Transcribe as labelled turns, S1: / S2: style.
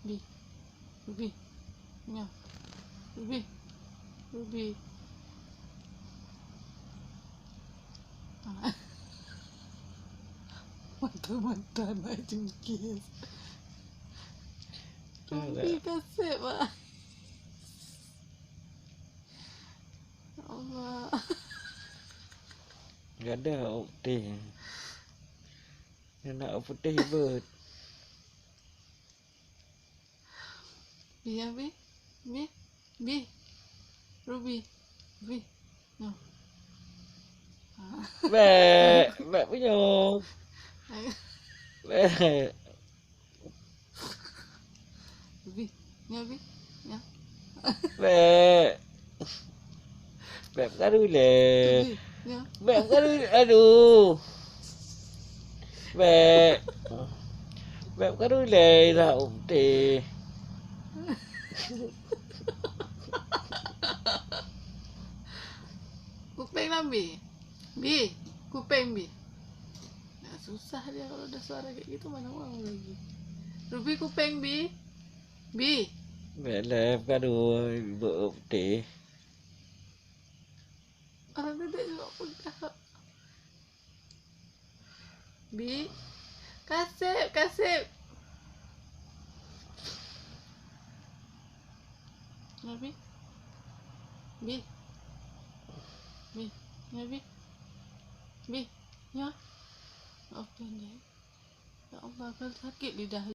S1: Ruby. Ruby. Nya. Ruby. Mata-mata nak jengkis. Ruby kasih, Pak. Ya Allah.
S2: Gak ada putih. Yang nak putih bird.
S1: Ya, Bi. Ruby. No.
S2: Bek penyong. Bek.
S1: Ruby. Ya.
S2: Bek. Bek pergaduh le.
S1: Ya.
S2: Bek pergaduh. Aduh. Bek. Bek pergaduh le nak putih.
S1: Kuping lah, Bi. Kuping, Bi. Nah, susah dia kalau ada suara kayak gitu, mana mau lagi. Ruby kuping, Bi.
S2: Bek le pergaduh putih.
S1: Orang dedek juga pegang. Bi. Kasih. Ya, Bi. Ya, Bi. Ya. Maafkan dia. Ya Allah, kan sakit lidah.